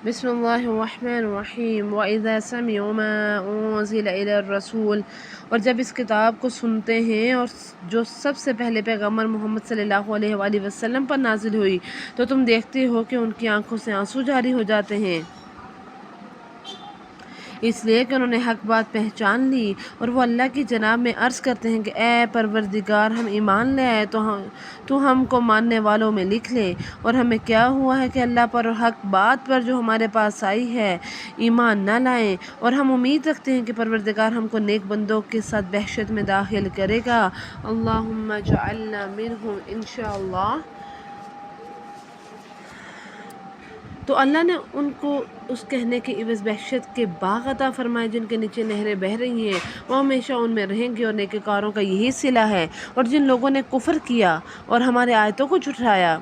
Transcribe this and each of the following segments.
بسم اللہ الرحمن الرحیم وَإِذَا سَمِعُوا مَا أُنزِلَ إِلَى الرَّسُولِ، اور جب اس کتاب کو سنتے ہیں اور جو سب سے پہلے پیغمبر محمد صلی اللہ علیہ وآلہ وسلم پر نازل ہوئی، تو تم دیکھتے ہو کہ ان کی آنکھوں سے آنسو جاری ہو جاتے ہیں، اس لیے کہ انہوں نے حق بات پہچان لی، اور وہ اللہ کی جناب میں عرض کرتے ہیں کہ اے پروردگار، ہم ایمان لے آئے تو ہم کو ماننے والوں میں لکھ لے، اور ہمیں کیا ہوا ہے کہ اللہ پر اور حق بات پر جو ہمارے پاس آئی ہے ایمان نہ لائیں، اور ہم امید رکھتے ہیں کہ پروردگار ہم کو نیک بندوں کے ساتھ بہشت میں داخل کرے گا۔ اللہم اجعلنا منہم انشاءاللہ۔ تو اللہ نے ان کو اس کہنے کے عوض بہشت کے باغ عطا فرمائے جن کے نیچے نہریں بہہ رہی ہیں، وہ ہمیشہ ان میں رہیں گے، اور نیکوکاروں کا یہی صلہ ہے۔ اور جن لوگوں نے کفر کیا اور ہمارے آیتوں کو جھٹلایا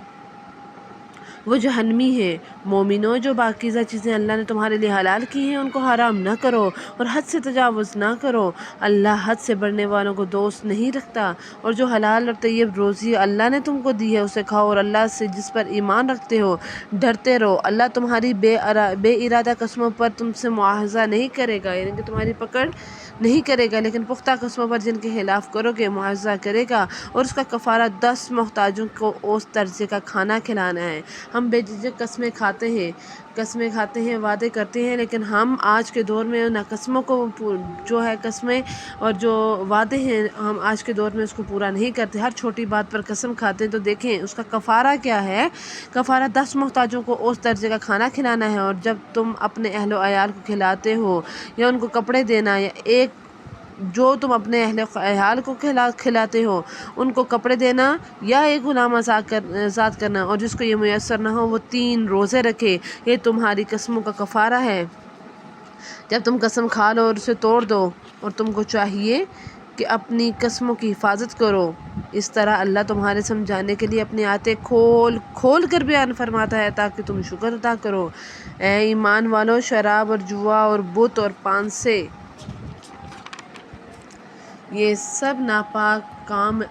وہ جہنمی ہیں۔ مومنوں، جو پاکیزہ چیزیں اللہ نے تمہارے لیے حلال کی ہیں ان کو حرام نہ کرو، اور حد سے تجاوز نہ کرو، اللہ حد سے بڑھنے والوں کو دوست نہیں رکھتا، اور جو حلال اور طیب روزی اللہ نے تم کو دی ہے اسے کھاؤ، اور اللہ سے جس پر ایمان رکھتے ہو ڈرتے رہو۔ اللہ تمہاری بے ارادہ قسموں پر تم سے مواخذہ نہیں کرے گا، یعنی کہ تمہاری پکڑ نہیں کرے گا، لیکن پختہ قسموں پر جن کے خلاف کرو گے مواخذہ کرے گا، اور اس کا کفارہ 10 محتاجوں کو اوسط درجے کا کھانا کھلانا ہے۔ ہم بے جھجک قسمیں کھاتے ہیں، وعدے کرتے ہیں، لیکن ہم آج کے دور میں نہ قسموں کو جو ہے قسمیں اور جو وعدے ہیں ہم آج کے دور میں اس کو پورا نہیں کرتے، ہر چھوٹی بات پر قسم کھاتے ہیں۔ تو دیکھیں اس کا کفارہ کیا ہے، کفارہ 10 محتاجوں کو اوسط درجے کا کھانا کھلانا ہے، اور جب تم اپنے اہل و عیال کو کھلاتے ہو یا ان کو کپڑے دینا، یا جو تم اپنے اہل عیال کو کھلاتے ہو ان کو کپڑے دینا، یا ایک غلام آزاد کرنا، اور جس کو یہ میسر نہ ہو وہ 3 روزے رکھے، یہ تمہاری قسموں کا کفارہ ہے۔ جب تم قسم کھا لو اور اسے توڑ دو، اور تم کو چاہیے کہ اپنی قسموں کی حفاظت کرو، اس طرح اللہ تمہارے سمجھانے کے لیے اپنی آیتیں کھول کر بیان فرماتا ہے تاکہ تم شکر ادا کرو۔ اے ایمان والو، شراب اور جوا اور بت اور پانسے، یہ سب ناپاک کام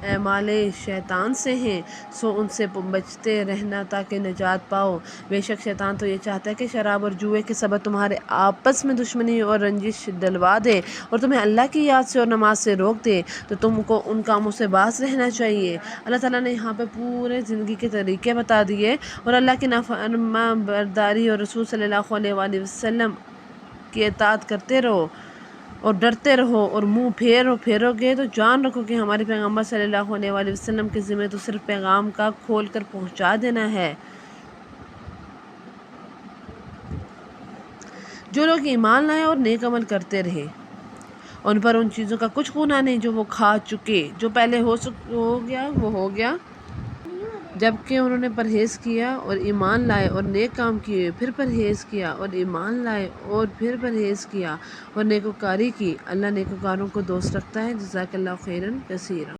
اعمال شیطان سے ہیں، سو ان سے بچتے رہنا تاکہ نجات پاؤ۔ بے شک شیطان تو یہ چاہتا ہے کہ شراب اور جوئے کے سبب تمہارے آپس میں دشمنی اور رنجش ڈلوا دے، اور تمہیں اللہ کی یاد سے اور نماز سے روک دے، تو تم کو ان کاموں سے باز رہنا چاہیے۔ اللہ تعالیٰ نے یہاں پہ پورے زندگی کے طریقے بتا دیے، اور اللہ کی نافرمان برداری اور رسول صلی اللہ علیہ وآلہ وسلم کی اطاعت کرتے رہو اور ڈرتے رہو، اور منہ پھیرو گے تو جان رکھو کہ ہمارے پیغمبر صلی اللہ علیہ وآلہ وسلم کے ذمہ تو صرف پیغام کا کھول کر پہنچا دینا ہے۔ جو لوگ ایمان لائے اور نیک عمل کرتے رہے ان پر ان چیزوں کا کچھ گناہ نہیں جو وہ کھا چکے، جو پہلے ہو گیا وہ ہو گیا، جبکہ انہوں نے پرہیز کیا اور ایمان لائے اور نیک کام کیے، پھر پرہیز کیا اور ایمان لائے اور پھر پرہیز کیا اور نیکوکاری کی، اللہ نیکوکاروں کو دوست رکھتا ہے۔ جزاک اللہ خیرا کثیرا۔